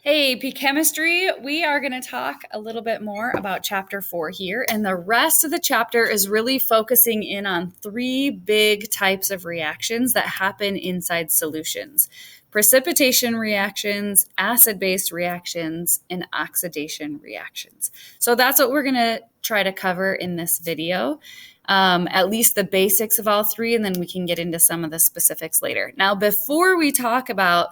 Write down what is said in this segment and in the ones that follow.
Hey, AP Chemistry, we are going to talk a little bit more about Chapter 4 here, and the rest of the chapter is really focusing in on three big types of reactions that happen inside solutions: precipitation reactions, acid-base reactions, and oxidation reactions. So that's what we're going to try to cover in this video. At least the basics of all three, and then we can get into some of the specifics later. Now, before we talk about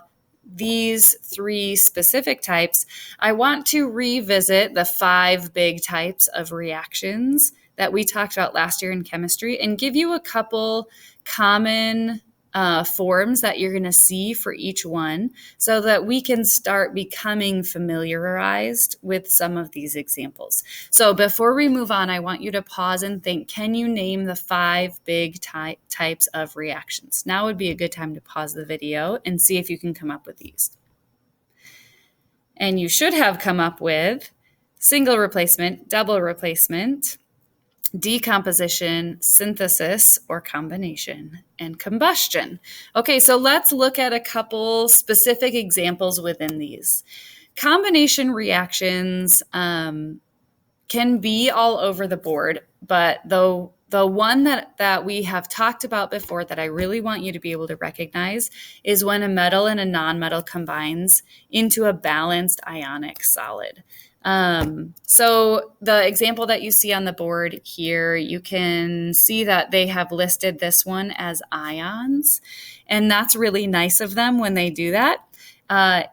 these three specific types, I want to revisit the five big types of reactions that we talked about last year in chemistry and give you a couple common forms that you're going to see for each one so that we can start becoming familiarized with some of these examples. So before we move on, I want you to pause and think, can you name the five big types of reactions? Now would be a good time to pause the video and see if you can come up with these. And you should have come up with single replacement, double replacement, decomposition, synthesis or combination, and combustion. Okay, so let's look at a couple specific examples within these. Combination reactions can be all over the board, but the one that we have talked about before that I really want you to be able to recognize is when a metal and a nonmetal combines into a balanced ionic solid. So the example that you see on the board here, you can see that they have listed this one as ions, and that's really nice of them when they do that.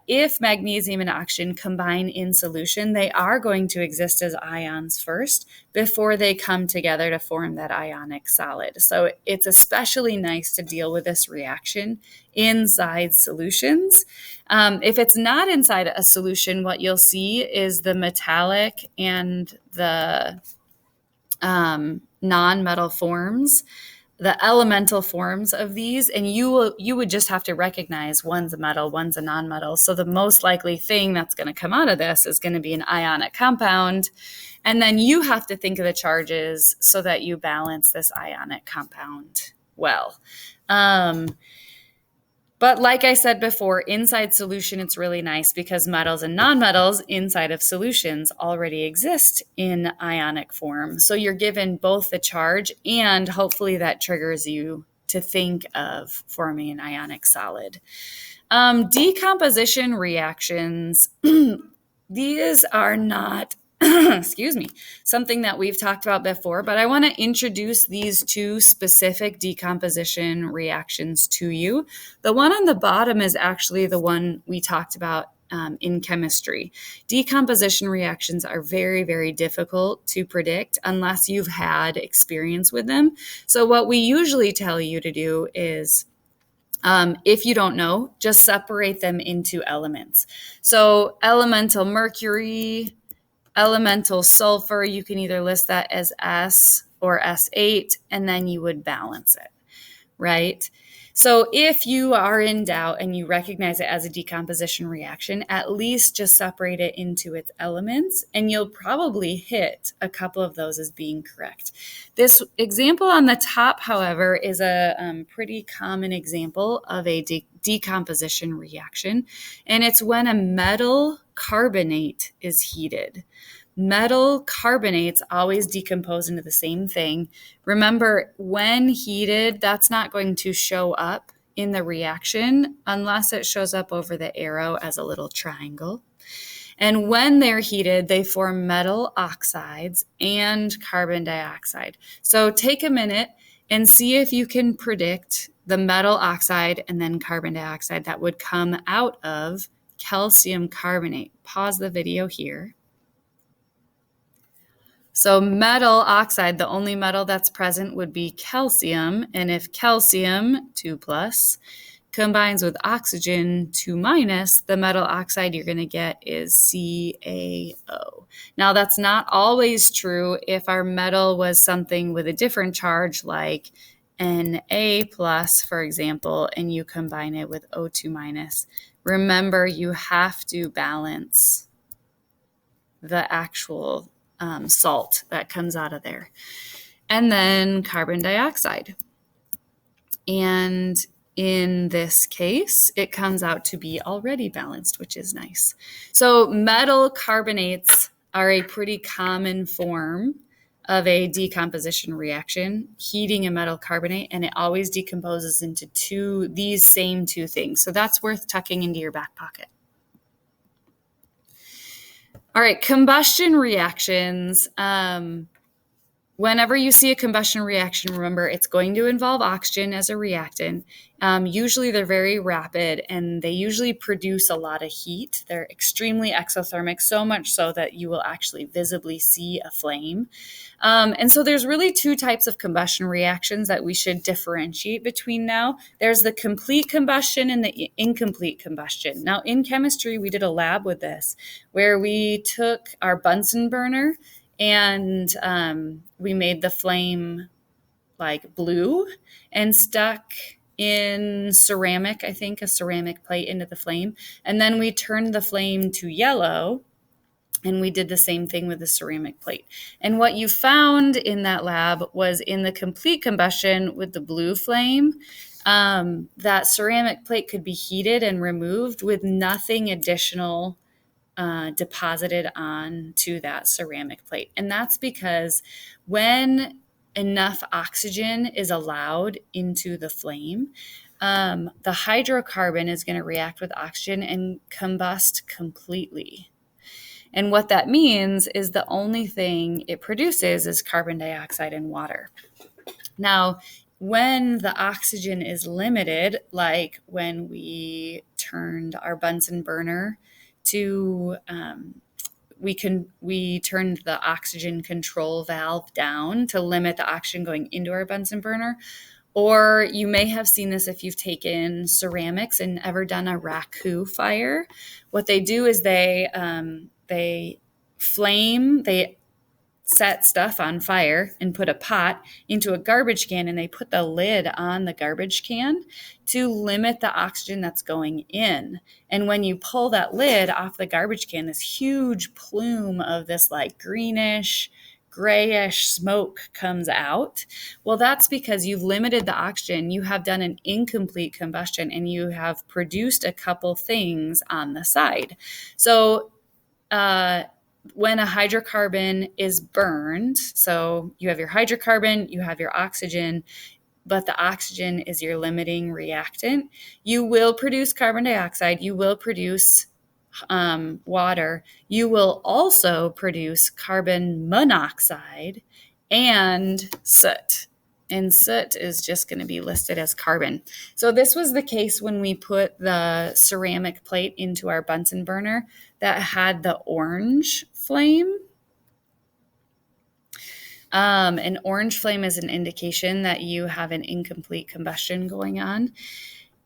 If magnesium and oxygen combine in solution, they are going to exist as ions first before they come together to form that ionic solid. So it's especially nice to deal with this reaction inside solutions. If it's not inside a solution, what you'll see is the metallic and the non-metal forms, the elemental forms of these, and you would just have to recognize one's a metal, one's a non-metal. So the most likely thing that's going to come out of this is going to be an ionic compound. And then you have to think of the charges so that you balance this ionic compound well. But like I said before, inside solution, it's really nice because metals and nonmetals inside of solutions already exist in ionic form. So you're given both the charge, and hopefully that triggers you to think of forming an ionic solid. Decomposition reactions, these are not something that we've talked about before, but I want to introduce these two specific decomposition reactions to you. The one on the bottom is actually the one we talked about in chemistry. Decomposition reactions are very, very difficult to predict unless you've had experience with them. So what we usually tell you to do is, if you don't know, just separate them into elements. So elemental mercury, elemental sulfur, you can either list that as S or S8, and then you would balance it, right? So if you are in doubt and you recognize it as a decomposition reaction, at least just separate it into its elements, and you'll probably hit a couple of those as being correct. This example on the top, however, is a pretty common example of a decomposition reaction, and it's when a metal carbonate is heated. Metal carbonates always decompose into the same thing. Remember, when heated, that's not going to show up in the reaction unless it shows up over the arrow as a little triangle. And when they're heated, they form metal oxides and carbon dioxide. So take a minute and see if you can predict the metal oxide and then carbon dioxide that would come out of calcium carbonate. Pause the video here. So metal oxide, the only metal that's present would be calcium. And if calcium, 2+, combines with oxygen, 2-, the metal oxide you're going to get is CaO. Now, that's not always true if our metal was something with a different charge like Na+, for example, and you combine it with O2-. Remember, you have to balance the actual salt that comes out of there. And then carbon dioxide. And in this case, it comes out to be already balanced, which is nice. So metal carbonates are a pretty common form of a decomposition reaction, heating a metal carbonate, and it always decomposes into these same two things. So that's worth tucking into your back pocket. All right, combustion reactions. Whenever you see a combustion reaction, remember it's going to involve oxygen as a reactant. Usually they're very rapid and they usually produce a lot of heat. They're extremely exothermic, so much so that you will actually visibly see a flame. And so there's really two types of combustion reactions that we should differentiate between now. There's the complete combustion and the incomplete combustion. Now in chemistry, we did a lab with this where we took our Bunsen burner and we made the flame like blue and stuck in ceramic, I think, a ceramic plate into the flame. And then we turned the flame to yellow and we did the same thing with the ceramic plate. And what you found in that lab was in the complete combustion with the blue flame, that ceramic plate could be heated and removed with nothing additional deposited onto that ceramic plate. And that's because when enough oxygen is allowed into the flame, the hydrocarbon is going to react with oxygen and combust completely. And what that means is the only thing it produces is carbon dioxide and water. Now, when the oxygen is limited, like when we turned our Bunsen burner to we turned the oxygen control valve down to limit the oxygen going into our Bunsen burner. Or you may have seen this if you've taken ceramics and ever done a raku fire. What they do is they set stuff on fire and put a pot into a garbage can, and they put the lid on the garbage can to limit the oxygen that's going in. And when you pull that lid off the garbage can, this huge plume of this like greenish, grayish smoke comes out. Well, that's because you've limited the oxygen. You have done an incomplete combustion and you have produced a couple things on the side. So, when a hydrocarbon is burned, so you have your hydrocarbon, you have your oxygen, but the oxygen is your limiting reactant, you will produce carbon dioxide, you will produce water, you will also produce carbon monoxide and soot. And soot is just going to be listed as carbon. So this was the case when we put the ceramic plate into our Bunsen burner that had the orange flame. An orange flame is an indication that you have an incomplete combustion going on.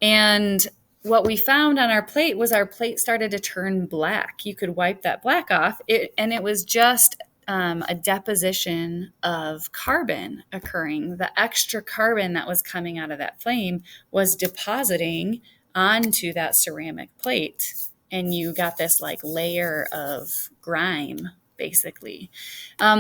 And what we found on our plate was our plate started to turn black. You could wipe that black off, and it was just a deposition of carbon occurring. The extra carbon that was coming out of that flame was depositing onto that ceramic plate. And you got this like layer of grime, basically.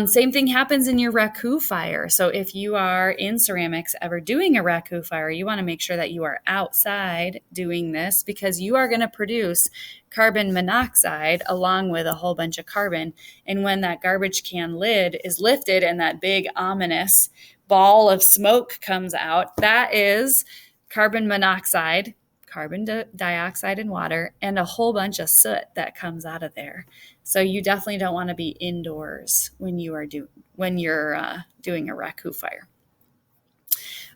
Same thing happens in your raku fire. So if you are in ceramics ever doing a raku fire, you want to make sure that you are outside doing this because you are going to produce carbon monoxide along with a whole bunch of carbon. And when that garbage can lid is lifted and that big ominous ball of smoke comes out, that is carbon monoxide, carbon dioxide and water, and a whole bunch of soot that comes out of there. So you definitely don't want to be indoors when you're doing a raku fire.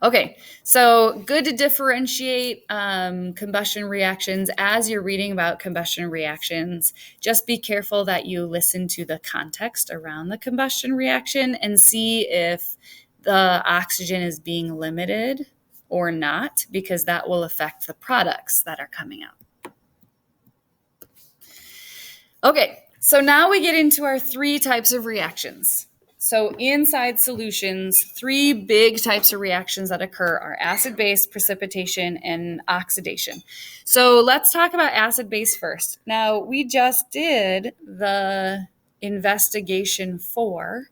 Okay, so good to differentiate combustion reactions. As you're reading about combustion reactions, just be careful that you listen to the context around the combustion reaction and see if the oxygen is being limited or not, because that will affect the products that are coming out. Okay, so now we get into our three types of reactions. So inside solutions, three big types of reactions that occur are acid-base, precipitation, and oxidation. So let's talk about acid-base first. Now, we just did the investigation 4,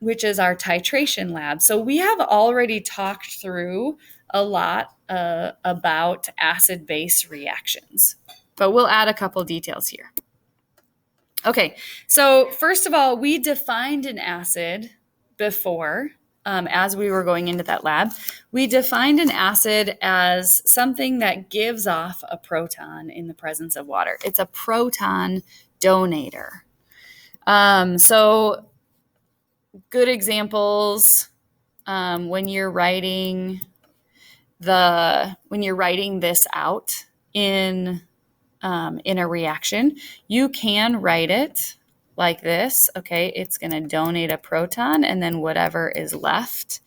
which is our titration lab. So we have already talked through a lot about acid-base reactions, but we'll add a couple details here. Okay, so first of all, we defined an acid before, as we were going into that lab. We defined an acid as something that gives off a proton in the presence of water. It's a proton donator. So good examples when you're writing this out in a reaction, you can write it like this. Okay, it's going to donate a proton, and then whatever is left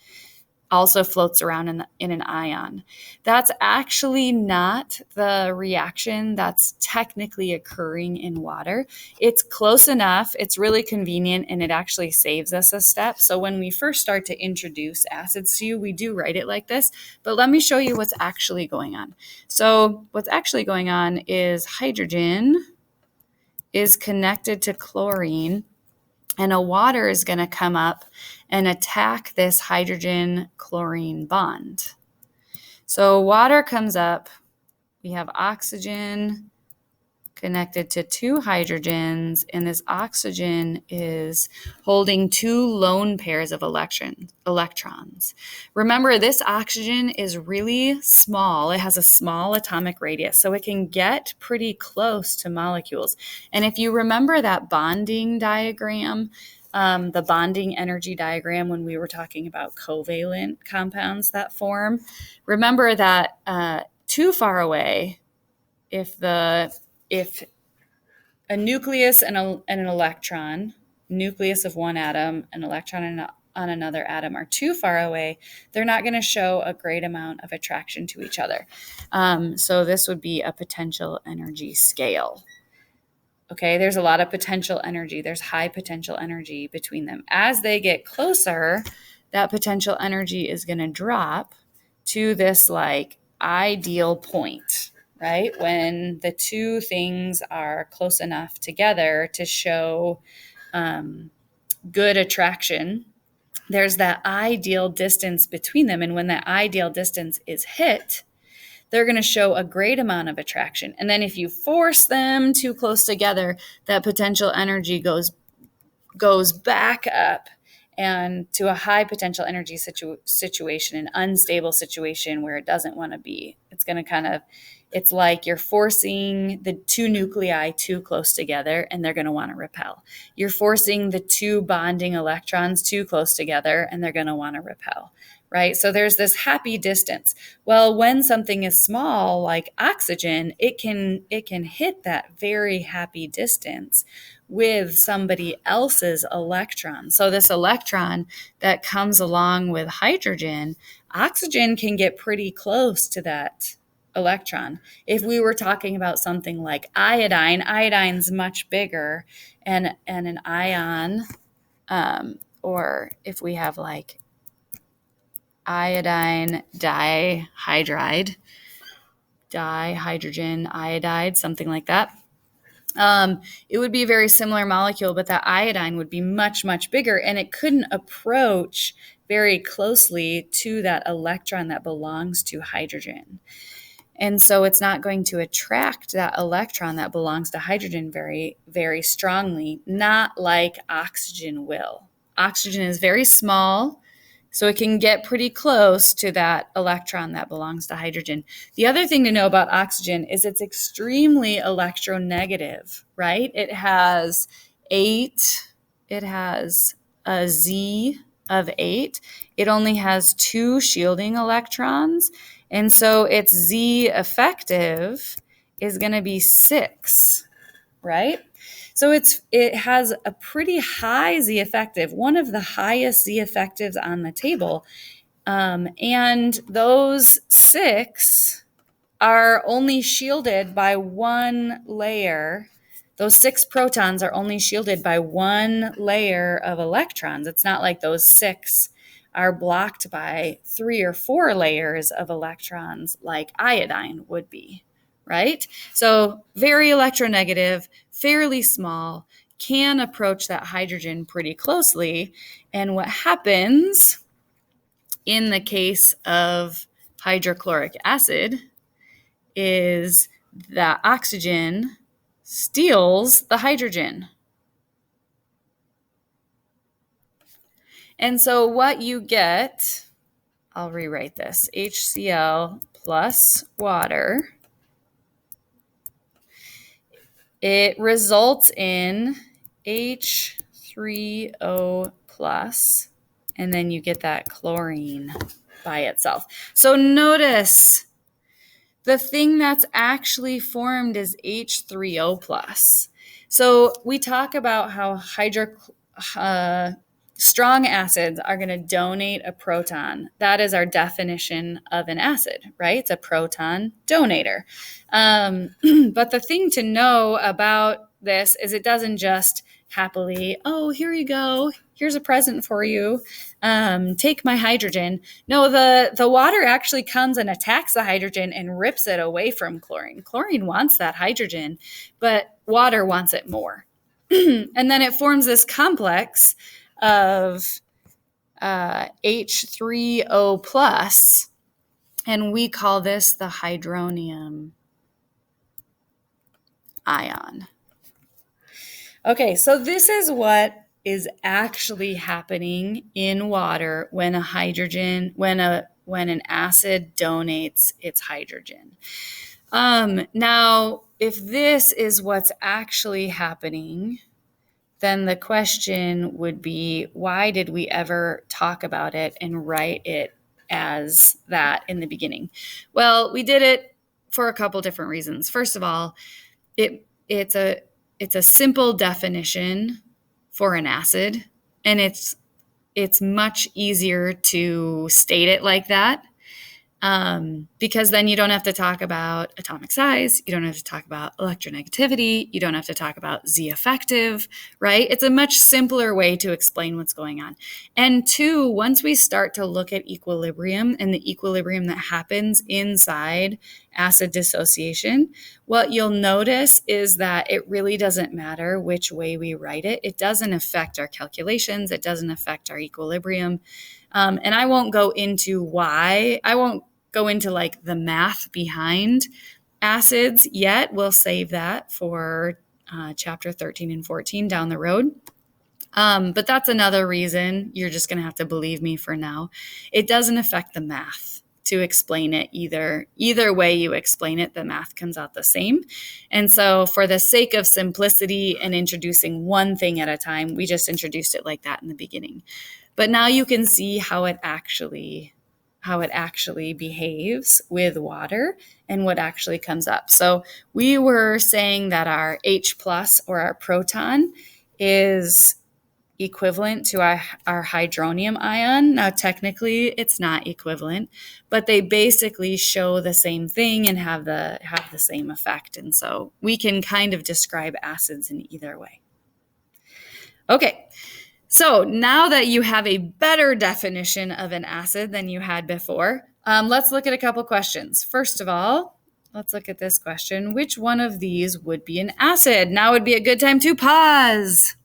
also floats around in an ion. That's actually not the reaction that's technically occurring in water. It's close enough, it's really convenient, and it actually saves us a step. So when we first start to introduce acids to you, we do write it like this, but let me show you what's actually going on. So what's actually going on is hydrogen is connected to chlorine, and a water is going to come up and attack this hydrogen-chlorine bond. So water comes up. We have oxygen connected to two hydrogens, and this oxygen is holding two lone pairs of electrons. Remember, this oxygen is really small. It has a small atomic radius, so it can get pretty close to molecules. And if you remember that bonding diagram, the bonding energy diagram when we were talking about covalent compounds that form, remember that too far away, if a nucleus and an electron, nucleus of one atom, an electron on another atom are too far away, they're not going to show a great amount of attraction to each other. So this would be a potential energy scale. Okay, there's a lot of potential energy. There's high potential energy between them. As they get closer, that potential energy is going to drop to this like ideal point, right? When the two things are close enough together to show good attraction, there's that ideal distance between them. And when that ideal distance is hit, they're going to show a great amount of attraction. And then if you force them too close together, that potential energy goes back up and to a high potential energy situation, an unstable situation where it doesn't want to be. It's going to it's like you're forcing the two nuclei too close together and they're going to want to repel. You're forcing the two bonding electrons too close together and they're going to want to repel, right? So there's this happy distance. Well, when something is small, like oxygen, it can hit that very happy distance with somebody else's electron. So this electron that comes along with hydrogen, oxygen can get pretty close to that electron. If we were talking about something like iodine's much bigger, and an ion, or if we have like iodine dihydride, dihydrogen iodide, something like that. It would be a very similar molecule, but that iodine would be much, much bigger, and it couldn't approach very closely to that electron that belongs to hydrogen. And so it's not going to attract that electron that belongs to hydrogen very, very strongly, not like oxygen will. Oxygen is very small, so it can get pretty close to that electron that belongs to hydrogen. The other thing to know about oxygen is it's extremely electronegative, right? It has a Z of 8. It only has 2 shielding electrons. And so its Z effective is going to be 6, right? So it has a pretty high Z effective, one of the highest Z effectives on the table. And those 6 are only shielded by one layer. Those 6 protons are only shielded by one layer of electrons. It's not like those 6 are blocked by 3 or 4 layers of electrons like iodine would be, right? So very electronegative, fairly small, can approach that hydrogen pretty closely. And what happens in the case of hydrochloric acid is that oxygen steals the hydrogen. And so what you get, I'll rewrite this, HCl plus water, it results in H3O plus, and then you get that chlorine by itself. So notice the thing that's actually formed is H3O plus. So we talk about how strong acids are going to donate a proton. That is our definition of an acid, right? It's a proton donator. But the thing to know about this is it doesn't just happily, oh, here you go, here's a present for you, take my hydrogen. No, the water actually comes and attacks the hydrogen and rips it away from chlorine. Chlorine wants that hydrogen, but water wants it more. And then it forms this complex of H3O plus, and we call this the hydronium ion. Okay, so this is what is actually happening in water when an acid donates its hydrogen. Now, if this is what's actually happening, then the question would be, why did we ever talk about it and write it as that in the beginning? Well, we did it for a couple different reasons. First of all, it's a simple definition for an acid, and it's much easier to state it like that. Because then you don't have to talk about atomic size, you don't have to talk about electronegativity, you don't have to talk about Z effective, right? It's a much simpler way to explain what's going on. And two, once we start to look at equilibrium and the equilibrium that happens inside acid dissociation, what you'll notice is that it really doesn't matter which way we write it. It doesn't affect our calculations, it doesn't affect our equilibrium. And I won't go into why. I won't go into like the math behind acids yet. We'll save that for chapter 13 and 14 down the road. But that's another reason. You're just going to have to believe me for now. It doesn't affect the math to explain it either. Either way you explain it, the math comes out the same. And so for the sake of simplicity and introducing one thing at a time, we just introduced it like that in the beginning. But now you can see how it actually behaves with water and what actually comes up. So we were saying that our H plus, or our proton, is equivalent to our hydronium ion. Now, technically, it's not equivalent, but they basically show the same thing and have the same effect. And so we can kind of describe acids in either way. Okay. So now that you have a better definition of an acid than you had before, let's look at a couple questions. First of all, let's look at this question. Which one of these would be an acid? Now would be a good time to pause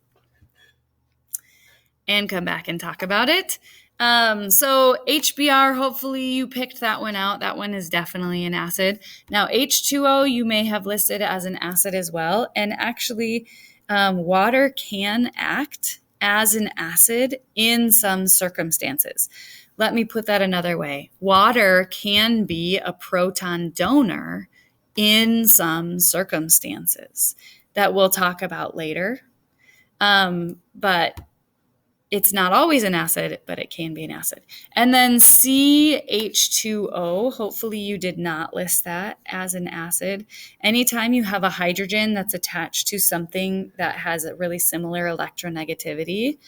and come back and talk about it. So HBr, hopefully you picked that one out. That one is definitely an acid. Now H2O you may have listed as an acid as well. And actually, water can act as an acid in some circumstances. Let me put that another way. Water can be a proton donor in some circumstances that we'll talk about later. But it's not always an acid, but it can be an acid. And then CH2O, hopefully you did not list that as an acid. Anytime you have a hydrogen that's attached to something that has a really similar electronegativity,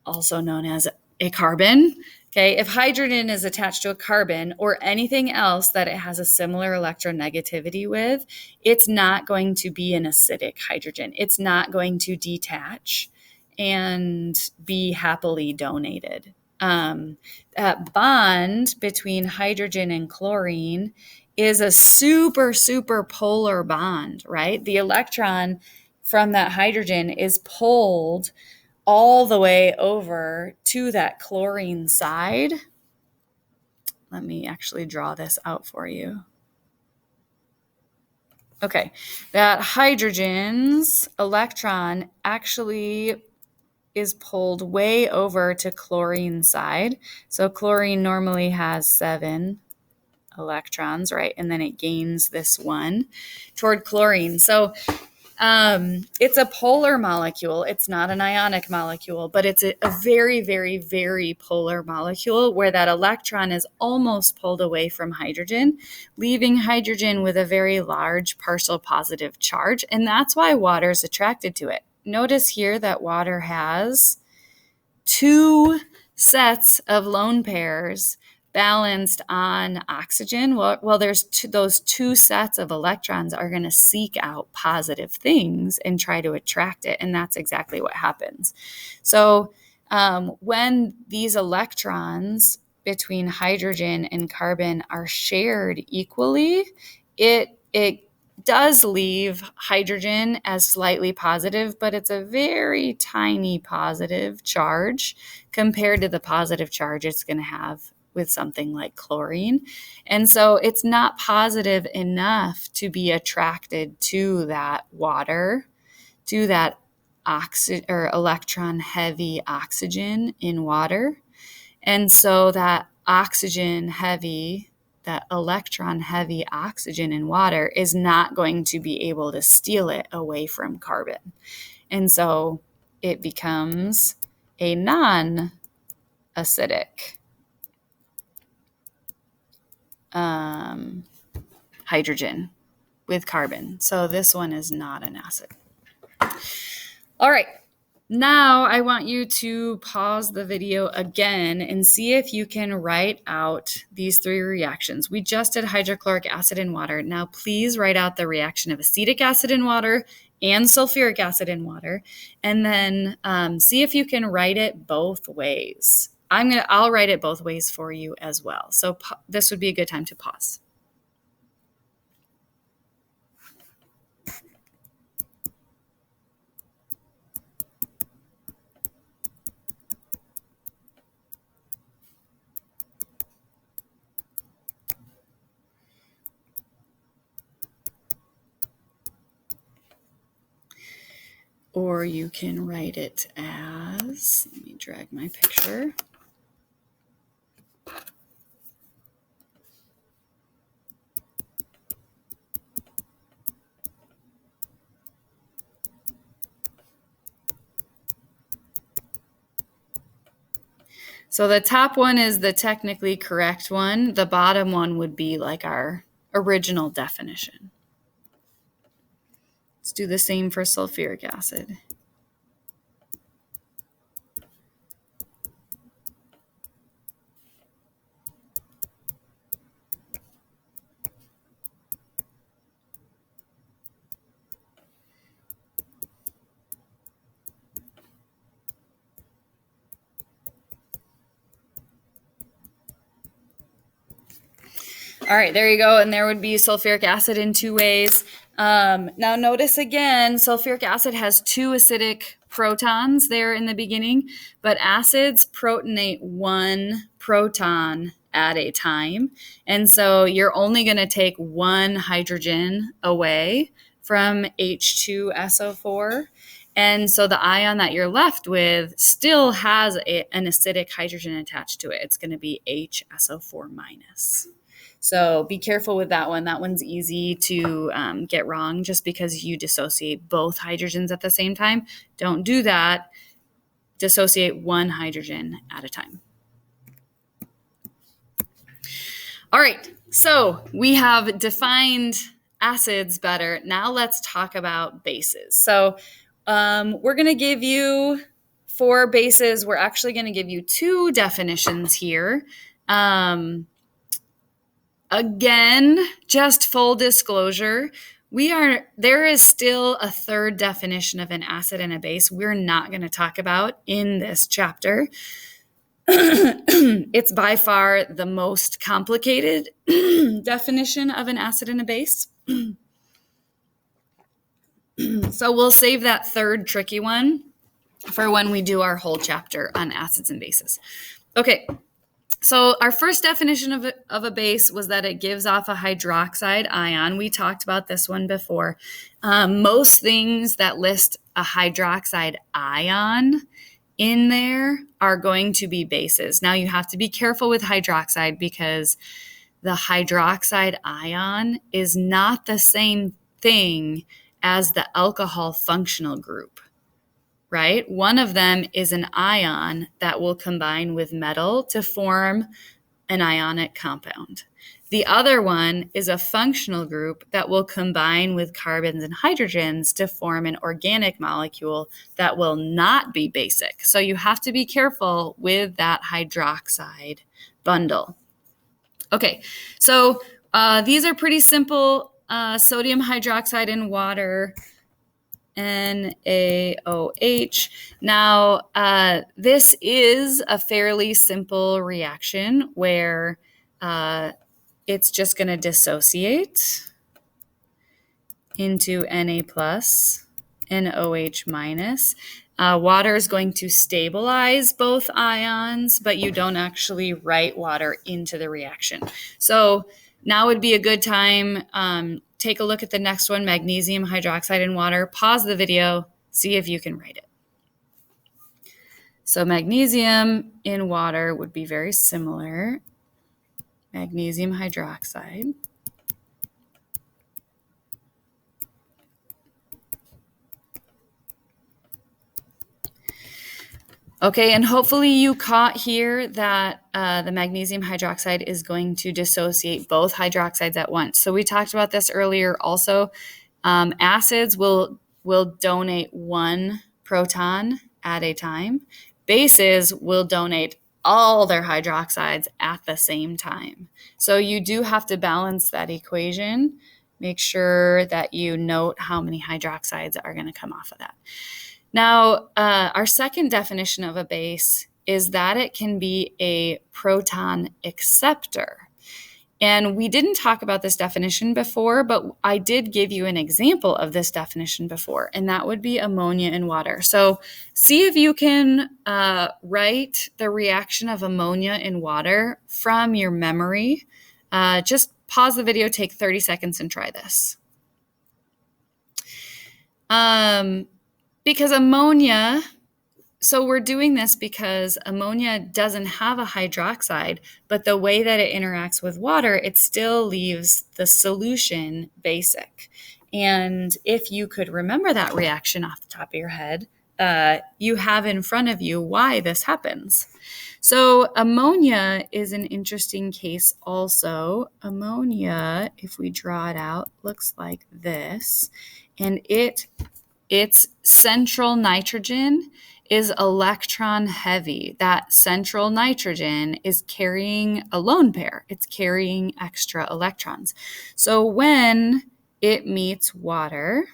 also known as a carbon, okay, if hydrogen is attached to a carbon or anything else that it has a similar electronegativity with, it's not going to be an acidic hydrogen. It's not going to detach and be happily donated. That bond between hydrogen and chlorine is a super, super polar bond, right? The electron from that hydrogen is pulled all the way over to that chlorine side. Let me actually draw this out for you. Okay, that hydrogen's electron actually is pulled way over to chlorine side. So chlorine normally has 7 electrons, right? And then it gains this one toward chlorine. So it's a polar molecule. It's not an ionic molecule, but it's a very, very, very polar molecule where that electron is almost pulled away from hydrogen, leaving hydrogen with a very large partial positive charge. And that's why water is attracted to it. Notice here that water has 2 sets of lone pairs balanced on oxygen. Well, there's those 2 sets of electrons are going to seek out positive things and try to attract it. And that's exactly what happens. So when these electrons between hydrogen and carbon are shared equally, it does leave hydrogen as slightly positive, but it's a very tiny positive charge compared to the positive charge it's going to have with something like chlorine. And so it's not positive enough to be attracted to that water, to that electron heavy oxygen in water. And so that electron heavy oxygen in water is not going to be able to steal it away from carbon. And so it becomes a non-acidic hydrogen with carbon. So this one is not an acid. All right. Now I want you to pause the video again and see if you can write out these 3 reactions. We just did hydrochloric acid in water. Now please write out the reaction of acetic acid in water and sulfuric acid in water, and then see if you can write it both ways. I'll write it both ways for you as well. So this would be a good time to pause. Or you can write it as, let me drag my picture. So the top one is the technically correct one. The bottom one would be like our original definition. Let's do the same for sulfuric acid. All right, there you go. And there would be sulfuric acid in 2 ways. Now notice again, sulfuric acid has 2 acidic protons there in the beginning, but acids protonate 1 proton at a time. And so you're only going to take 1 hydrogen away from H2SO4. And so the ion that you're left with still has an acidic hydrogen attached to it. It's going to be HSO4 minus. So be careful with that one. That one's easy to get wrong just because you dissociate both hydrogens at the same time. Don't do that. Dissociate 1 hydrogen at a time. All right, so we have defined acids better. Now let's talk about bases. So we're going to give you, for bases, we're actually going to give you 2 definitions here. Again, just full disclosure, there is still a 3rd definition of an acid and a base we're not going to talk about in this chapter. It's by far the most complicated definition of an acid and a base. So we'll save that 3rd tricky one for when we do our whole chapter on acids and bases. Okay. So our first definition of a base was that it gives off a hydroxide ion. We talked about this one before. Most things that list a hydroxide ion in there are going to be bases. Now you have to be careful with hydroxide because the hydroxide ion is not the same thing as the alcohol functional group, right? One of them is an ion that will combine with metal to form an ionic compound. The other one is a functional group that will combine with carbons and hydrogens to form an organic molecule that will not be basic. So you have to be careful with that hydroxide bundle. Okay, so these are pretty simple. Sodium hydroxide in water, NaOH. Now, this is a fairly simple reaction where it's just going to dissociate into Na plus and OH minus. Water is going to stabilize both ions, but you don't actually write water into the reaction. So now would be a good time. Take a look at the next one, magnesium hydroxide in water. Pause the video, see if you can write it. So magnesium in water would be very similar. Magnesium hydroxide. Okay, and hopefully you caught here that the magnesium hydroxide is going to dissociate both hydroxides at once. So we talked about this earlier also. Acids will donate one proton at a time. Bases will donate all their hydroxides at the same time. So you do have to balance that equation. Make sure that you note how many hydroxides are going to come off of that. Now, our second definition of a base is that it can be a proton acceptor. And we didn't talk about this definition before, but I did give you an example of this definition before, and that would be ammonia in water. So see if you can write the reaction of ammonia in water from your memory. Just pause the video, take 30 seconds and try this. Because ammonia, so we're doing this because ammonia doesn't have a hydroxide, but the way that it interacts with water, it still leaves the solution basic. And if you could remember that reaction off the top of your head, you have in front of you why this happens. So ammonia is an interesting case also. Ammonia, if we draw it out, looks like this. And its central nitrogen is electron heavy. That central nitrogen is carrying a lone pair. It's carrying extra electrons. So when it meets water,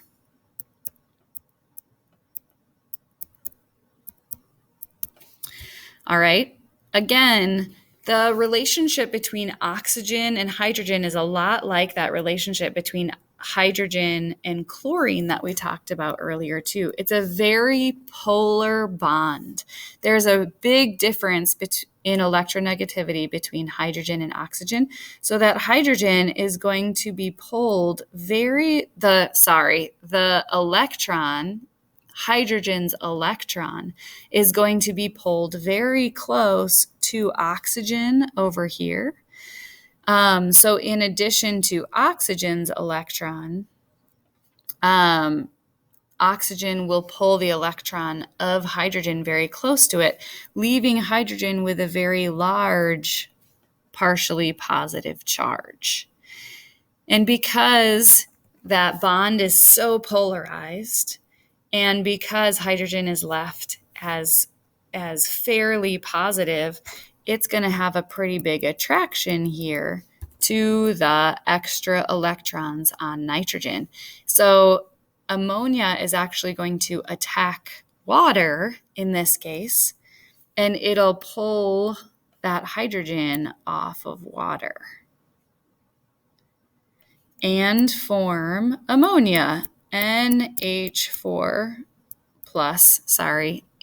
all right, again, the relationship between oxygen and hydrogen is a lot like that relationship between hydrogen and chlorine that we talked about earlier too. It's a very polar bond. There's a big difference in electronegativity between hydrogen and oxygen, so that hydrogen is going to be pulled hydrogen's electron is going to be pulled very close to oxygen over here. So in addition to oxygen's electron, oxygen will pull the electron of hydrogen very close to it, leaving hydrogen with a very large partially positive charge. And because that bond is so polarized, and because hydrogen is left as fairly positive, it's going to have a pretty big attraction here to the extra electrons on nitrogen. So ammonia is actually going to attack water in this case, and it'll pull that hydrogen off of water and form ammonia, NH4 plus,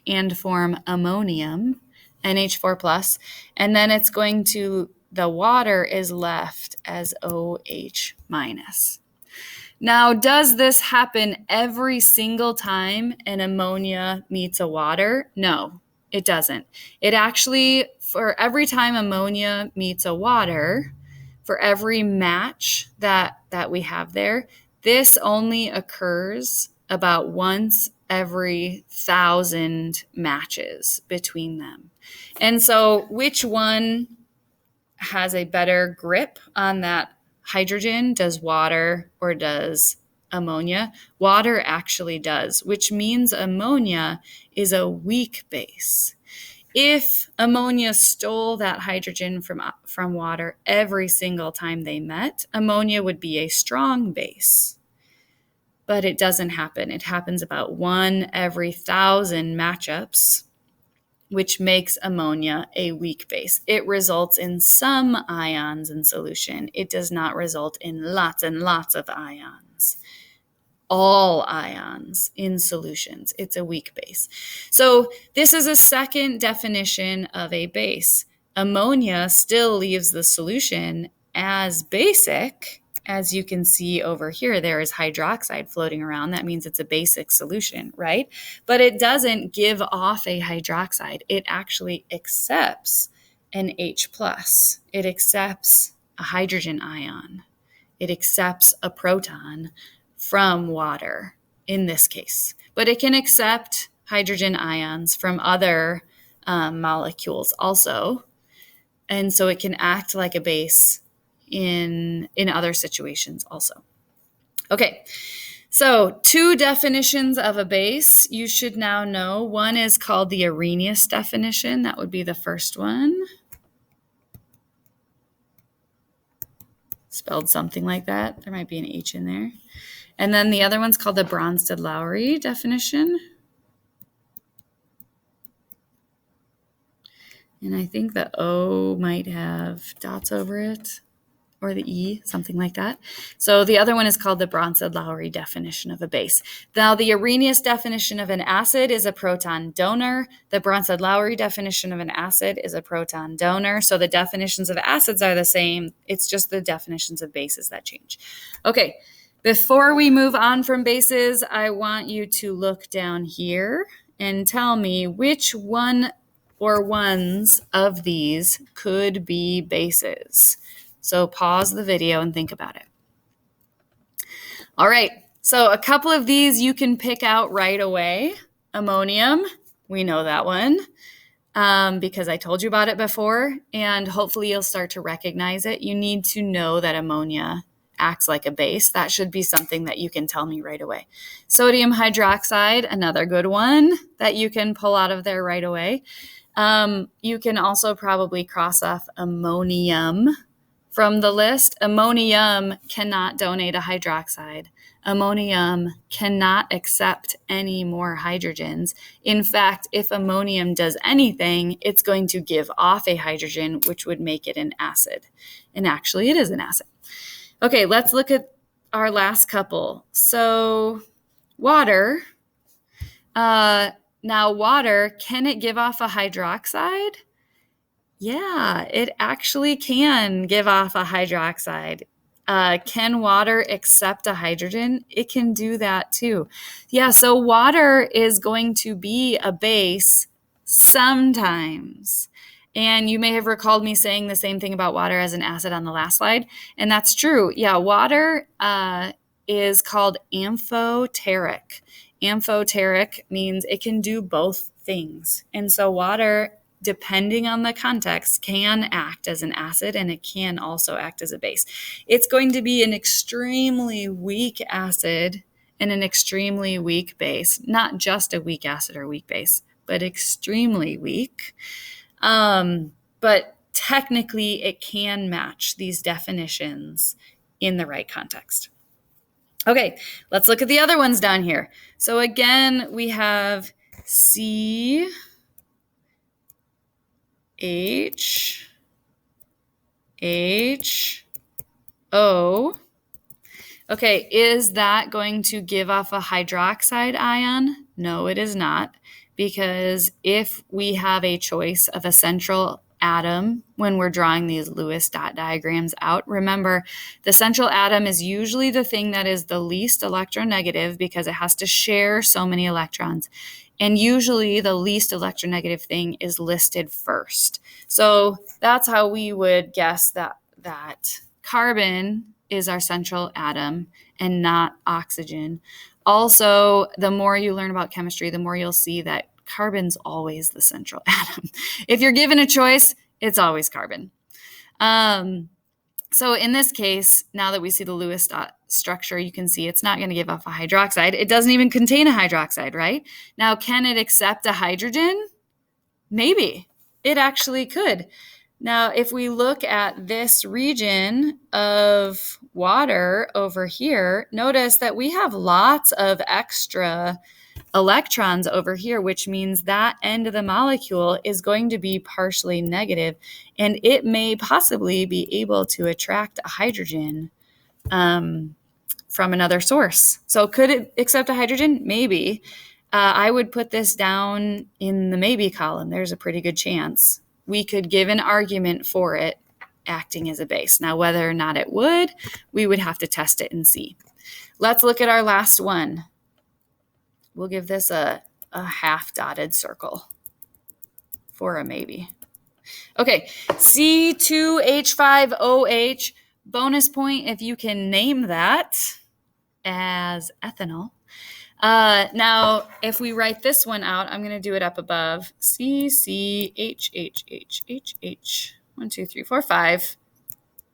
and form ammonium, NH4 plus, and then it's going to, the water is left as OH minus. Now, does this happen every single time an ammonia meets a water? No, it doesn't. It actually, for every time ammonia meets a water, for every match that we have there, this only occurs about once every 1,000 matches between them. And so which one has a better grip on that hydrogen? Does water or does ammonia? Water actually does, which means ammonia is a weak base. If ammonia stole that hydrogen from water every single time they met, ammonia would be a strong base. But it doesn't happen. It happens about 1 every 1,000 matchups, which makes ammonia a weak base. It results in some ions in solution. It does not result in lots and lots of ions. All ions in solutions. It's a weak base. So this is a second definition of a base. Ammonia still leaves the solution as basic. As you can see over here, there is hydroxide floating around. That means it's a basic solution, right? But it doesn't give off a hydroxide. It actually accepts an H+. It accepts a hydrogen ion. It accepts a proton from water in this case. But it can accept hydrogen ions from other molecules also. And so it can act like a base in other situations also. Okay, so 2 definitions of a base you should now know. One is called the Arrhenius definition. That would be the first one. Spelled something like that. There might be an H in there. And then the other one's called the Bronsted-Lowry definition. And I think the O might have dots over it, or the E, something like that. So the other one is called the Bronsted-Lowry definition of a base. Now, the Arrhenius definition of an acid is a proton donor. The Bronsted-Lowry definition of an acid is a proton donor. So the definitions of acids are the same. It's just the definitions of bases that change. Okay, before we move on from bases, I want you to look down here and tell me which one or ones of these could be bases. So pause the video and think about it. All right, so a couple of these you can pick out right away. Ammonium, we know that one because I told you about it before, and hopefully you'll start to recognize it. You need to know that ammonia acts like a base. That should be something that you can tell me right away. Sodium hydroxide, another good one that you can pull out of there right away. You can also probably cross off ammonium from the list. Ammonium cannot donate a hydroxide. Ammonium cannot accept any more hydrogens. In fact, if ammonium does anything, it's going to give off a hydrogen, which would make it an acid. And actually, it is an acid. Okay, let's look at our last couple. So water. Now water, can it give off a hydroxide? Yeah, it actually can give off a hydroxide. Can water accept a hydrogen? It can do that too. Yeah, so water is going to be a base sometimes. And you may have recalled me saying the same thing about water as an acid on the last slide. And that's true. Yeah, water is called amphoteric. Amphoteric means it can do both things. And so water, depending on the context, can act as an acid and it can also act as a base. It's going to be an extremely weak acid and an extremely weak base. Not just a weak acid or weak base, but extremely weak. But technically it can match these definitions in the right context. Okay, let's look at the other ones down here. So again, we have CH, H, O. Okay, is that going to give off a hydroxide ion? No, it is not, because if we have a choice of a central atom when we're drawing these Lewis dot diagrams out, remember the central atom is usually the thing that is the least electronegative because it has to share so many electrons. And usually the least electronegative thing is listed first. So that's how we would guess that carbon is our central atom and not oxygen. Also, the more you learn about chemistry, the more you'll see that carbon's always the central atom. If you're given a choice, it's always carbon. So in this case, now that we see the Lewis dot structure, you can see it's not going to give off a hydroxide. It doesn't even contain a hydroxide, right? Now, can it accept a hydrogen? Maybe. It actually could. Now, if we look at this region of water over here, notice that we have lots of extra electrons over here, which means that end of the molecule is going to be partially negative, and it may possibly be able to attract a hydrogen from another source. So could it accept a hydrogen? Maybe. I would put this down in the maybe column. There's a pretty good chance. We could give an argument for it acting as a base. Now, whether or not it would, we would have to test it and see. Let's look at our last one. We'll give this a half dotted circle for a maybe. Okay, C2H5OH, bonus point if you can name that as ethanol. Now, if we write this one out, I'm going to do it up above. CCHHHHH, 1, 2, 3, 4, 5,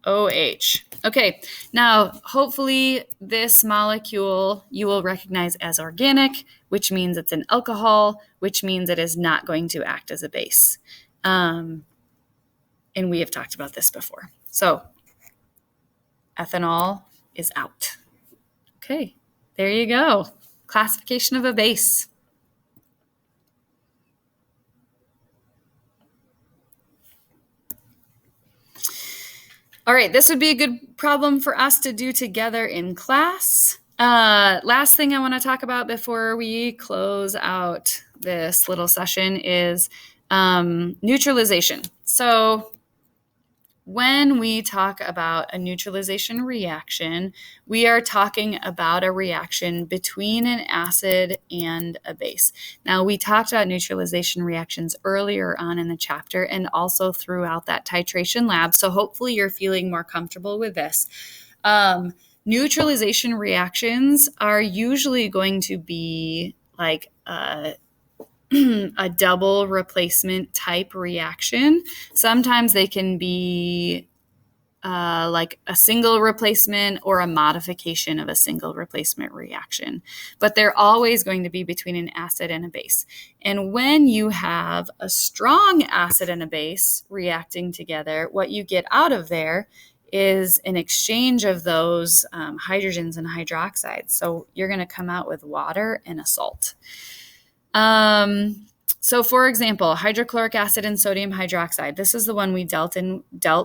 OH. Okay, now hopefully this molecule you will recognize as organic, which means it's an alcohol, which means it is not going to act as a base. And we have talked about this before. So ethanol is out. Okay, there you go. Classification of a base. All right, this would be a good problem for us to do together in class. Last thing I want to talk about before we close out this little session is neutralization. So when we talk about a neutralization reaction, we are talking about a reaction between an acid and a base. Now, we talked about neutralization reactions earlier on in the chapter and also throughout that titration lab, so hopefully you're feeling more comfortable with this. Neutralization reactions are usually going to be like a double replacement type reaction. Sometimes they can be like a single replacement or a modification of a single replacement reaction, but they're always going to be between an acid and a base. And when you have a strong acid and a base reacting together, what you get out of there is an exchange of those hydrogens and hydroxides. So you're going to come out with water and a salt. So for example, hydrochloric acid and sodium hydroxide, this is the one we dealt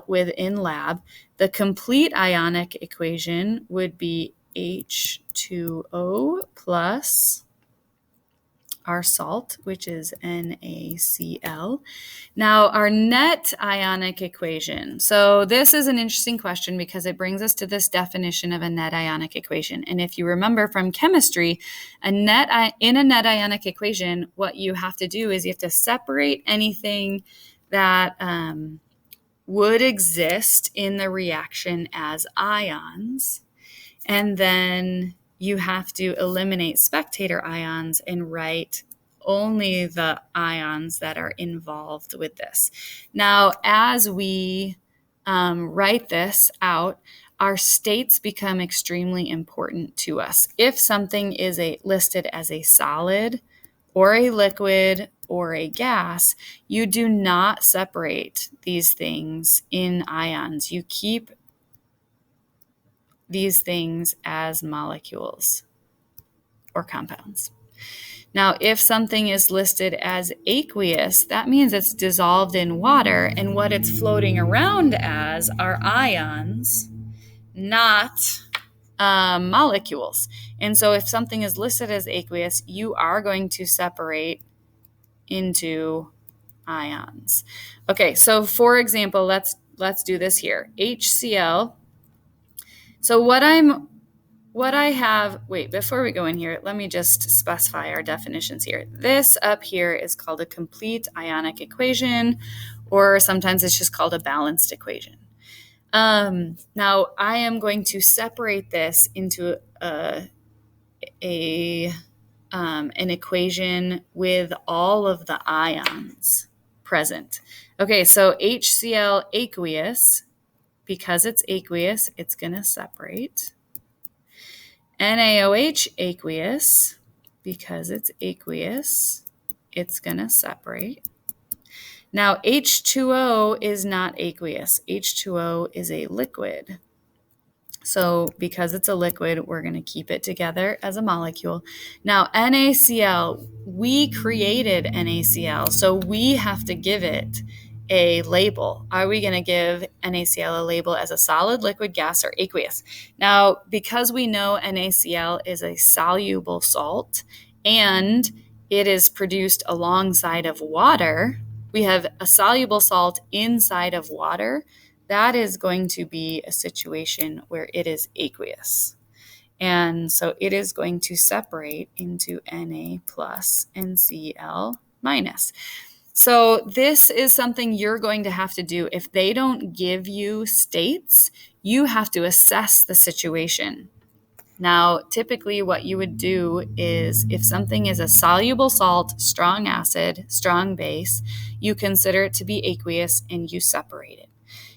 with in lab. The complete ionic equation would be H2O plus our salt, which is NaCl. Now, our net ionic equation. So this is an interesting question because it brings us to this definition of a net ionic equation. And if you remember from chemistry, in a net ionic equation, what you have to do is you have to separate anything that would exist in the reaction as ions, and then you have to eliminate spectator ions and write only the ions that are involved with this. Now, as we write this out, our states become extremely important to us. If something is listed as a solid or a liquid or a gas, you do not separate these things in ions. You keep these things as molecules or compounds. Now, if something is listed as aqueous, that means it's dissolved in water, and what it's floating around as are ions, not molecules. And so if something is listed as aqueous, you are going to separate into ions. Okay, so for example, let's do this here. HCl. So what I have, wait, before we go in here, let me just specify our definitions here. This up here is called a complete ionic equation, or sometimes it's just called a balanced equation. Now I am going to separate this into an equation with all of the ions present. Okay, so HCl aqueous, because it's aqueous, it's going to separate. NaOH aqueous, because it's aqueous, it's going to separate. Now H2O is not aqueous. H2O is a liquid. So because it's a liquid, we're going to keep it together as a molecule. Now NaCl, we created NaCl, so we have to give it a label. Are we going to give NaCl a label as a solid, liquid, gas, or aqueous? Now, because we know NaCl is a soluble salt and it is produced alongside of water, we have a soluble salt inside of water. That is going to be a situation where it is aqueous. And so it is going to separate into Na plus and Cl minus. So this is something you're going to have to do. If they don't give you states, you have to assess the situation. Now, typically what you would do is if something is a soluble salt, strong acid, strong base, you consider it to be aqueous and you separate it.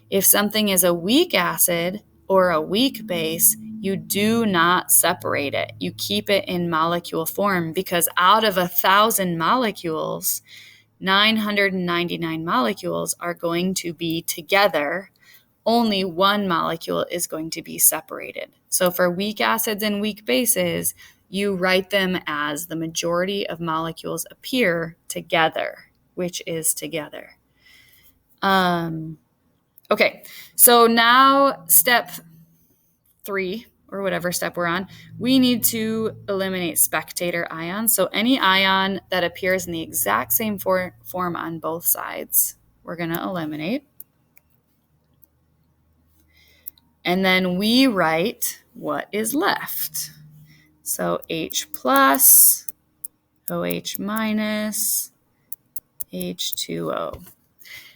If something is a weak acid or a weak base, you do not separate it. You keep it in molecule form because out of 1,000 molecules, 999 molecules are going to be together. Only one molecule is going to be separated. So for weak acids and weak bases, you write them as the majority of molecules appear together, which is together. Okay, so now step 3, or whatever step we're on, we need to eliminate spectator ions. So any ion that appears in the exact same form on both sides, we're going to eliminate. And then we write what is left. So H plus, OH minus, H2O.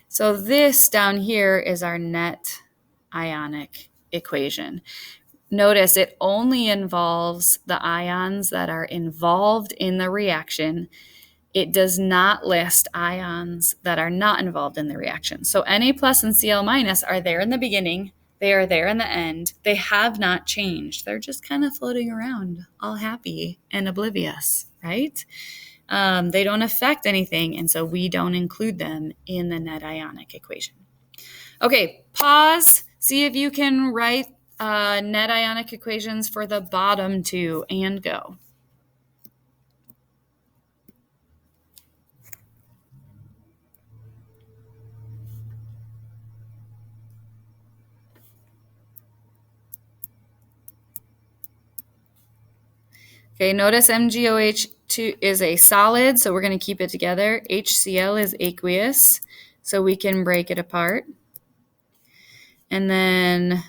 So this down here is our net ionic equation. Notice it only involves the ions that are involved in the reaction. It does not list ions that are not involved in the reaction. So Na plus and Cl minus are there in the beginning. They are there in the end. They have not changed. They're just kind of floating around, all happy and oblivious, right? They don't affect anything, and so we don't include them in the net ionic equation. Okay, pause. See if you can write net ionic equations for the bottom two, and go. Okay, notice MgOH2 is a solid, so we're going to keep it together. HCl is aqueous, so we can break it apart. And then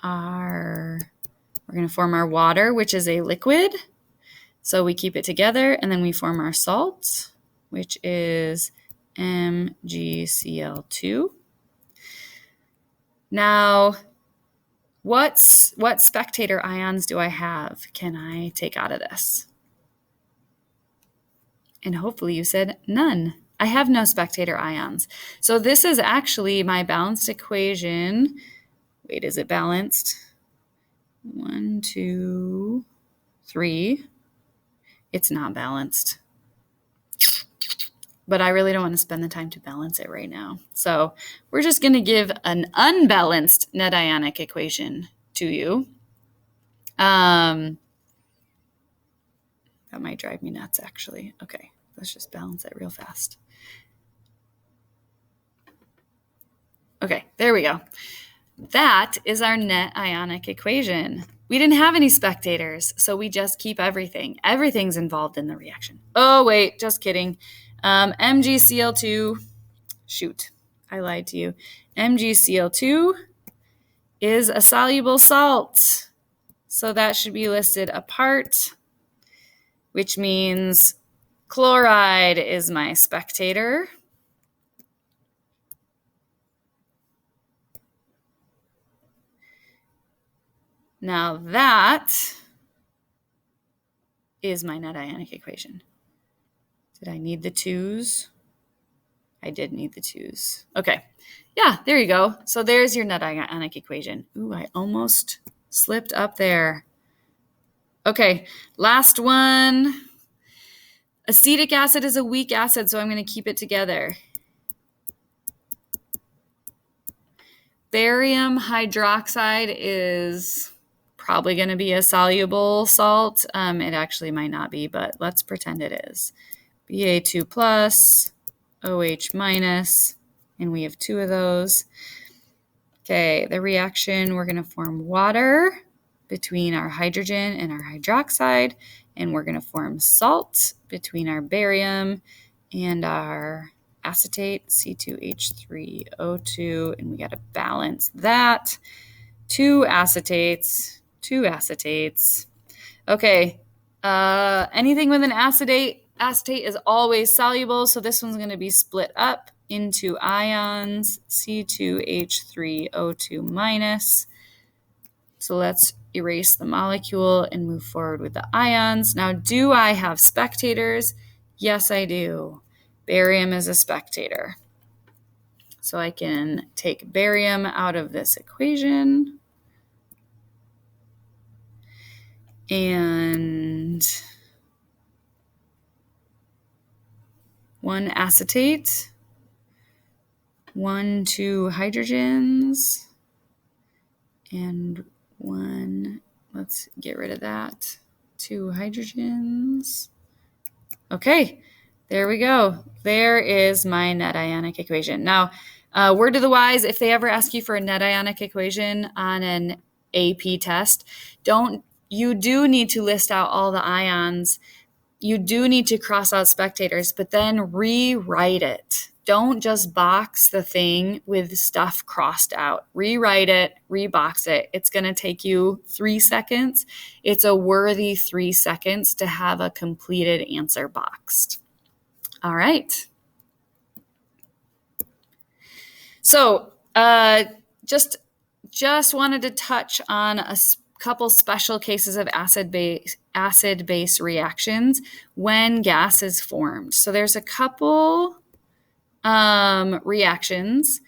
we're going to form our water, which is a liquid. So we keep it together, and then we form our salt, which is MgCl2. Now, what spectator ions do I have? Can I take out of this? And hopefully you said none. I have no spectator ions. So this is actually my balanced equation. Wait, is it balanced? 1, 2, 3. It's not balanced. But I really don't want to spend the time to balance it right now. So we're just going to give an unbalanced net ionic equation to you. That might drive me nuts, actually. Okay, let's just balance it real fast. Okay, there we go. That is our net ionic equation. We didn't have any spectators, so we just keep everything. Everything's involved in the reaction. Oh, wait, just kidding. MgCl2, shoot, I lied to you. MgCl2 is a soluble salt. So that should be listed apart, which means chloride is my spectator. Now that is my net ionic equation. Did I need the 2's? I did need the 2's. Okay. Yeah, there you go. So there's your net ionic equation. Ooh, I almost slipped up there. Okay, last one. Acetic acid is a weak acid, so I'm going to keep it together. Barium hydroxide is probably going to be a soluble salt. It actually might not be, but let's pretend it is. Ba2 plus, OH minus, and we have 2 of those. Okay, the reaction, we're going to form water between our hydrogen and our hydroxide, and we're going to form salt between our barium and our acetate, C2H3O2, and we got to balance that. 2 acetates. Okay, anything with an acetate is always soluble, so this one's going to be split up into ions, C2H3O2 minus. So let's erase the molecule and move forward with the ions. Now, do I have spectators? Yes, I do. Barium is a spectator. So I can take barium out of this equation. And 1 acetate, 1, 2 hydrogens, and 1, let's get rid of that, 2 hydrogens. Okay, there we go. There is my net ionic equation. Now, word to the wise, if they ever ask you for a net ionic equation on an AP test, you do need to list out all the ions. You do need to cross out spectators, but then rewrite it. Don't just box the thing with stuff crossed out. Rewrite it, rebox it. It's going to take you 3 seconds. It's a worthy 3 seconds to have a completed answer boxed. All right. So just wanted to touch on a couple special cases of acid-base reactions when gas is formed. So there's a couple reactions.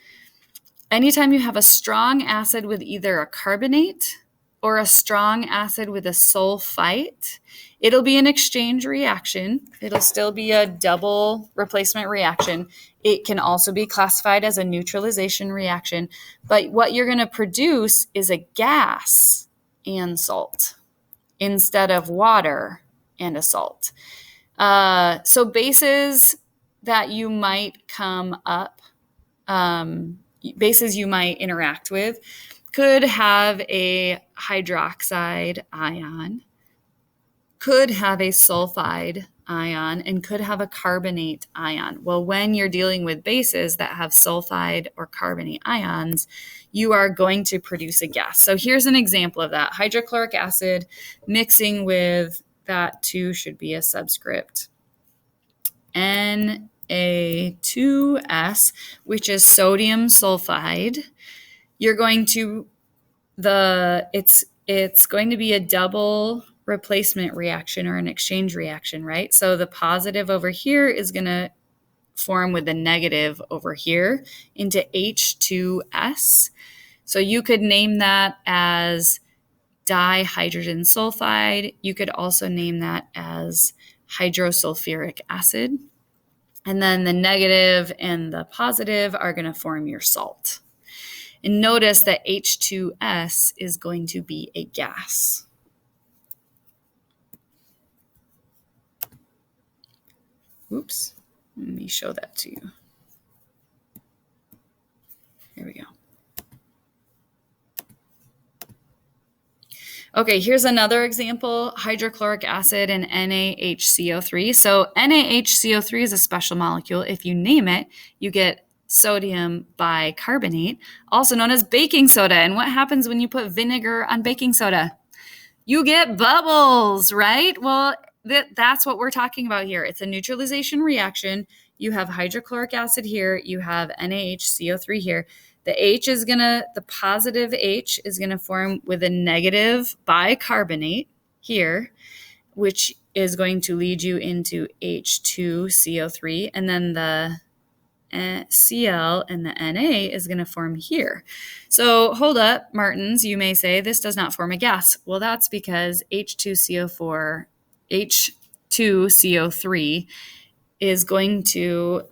Anytime you have a strong acid with either a carbonate or a strong acid with a sulfite, it'll be an exchange reaction. It'll still be a double replacement reaction. It can also be classified as a neutralization reaction. But what you're going to produce is a gas and salt instead of water and a salt. So bases that you might come up, bases you might interact with could have a hydroxide ion, could have a sulfide ion, and could have a carbonate ion. Well, when you're dealing with bases that have sulfide or carbonate ions, you are going to produce a gas. So here's an example of that. Hydrochloric acid mixing with that 2 should be a subscript. Na2S, which is sodium sulfide. You're going to it's going to be a double replacement reaction or an exchange reaction, right? So the positive over here is going to form with the negative over here into H2S. So you could name that as dihydrogen sulfide. You could also name that as hydrosulfuric acid. And then the negative and the positive are going to form your salt. And notice that H2S is going to be a gas. Oops, let me show that to you. Here we go. Okay, here's another example, hydrochloric acid and NaHCO3. So NaHCO3 is a special molecule. If you name it, you get sodium bicarbonate, also known as baking soda. And what happens when you put vinegar on baking soda? You get bubbles, right? Well, that's what we're talking about here. It's a neutralization reaction. You have hydrochloric acid here. You have NaHCO3 here. The positive H is going to form with a negative bicarbonate here, which is going to lead you into H2CO3. And then the Cl and the Na is going to form here. So hold up, Martins, you may say this does not form a gas. Well, that's because H2CO3 is going to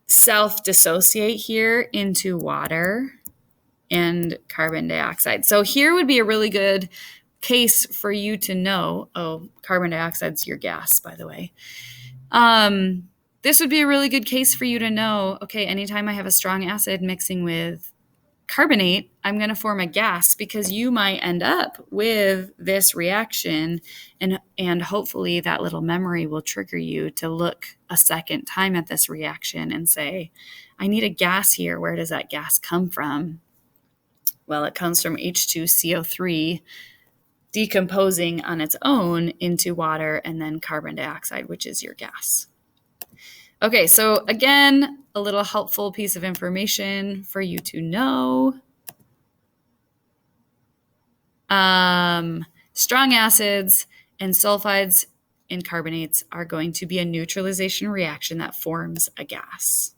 self-dissociate here into water and carbon dioxide. So here would be a really good case for you to know. Oh, carbon dioxide's your gas, by the way. This would be a really good case for you to know, okay, anytime I have a strong acid mixing with carbonate, I'm going to form a gas, because you might end up with this reaction, and hopefully that little memory will trigger you to look a second time at this reaction and say, I need a gas here. Where does that gas come from? Well, it comes from H2CO3 decomposing on its own into water and then carbon dioxide, which is your gas. Okay, so again, a little helpful piece of information for you to know. Strong acids and sulfides and carbonates are going to be a neutralization reaction that forms a gas.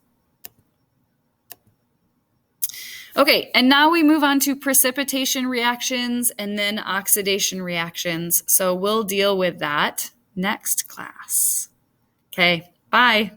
Okay, and now we move on to precipitation reactions and then oxidation reactions. So we'll deal with that next class. Okay, bye.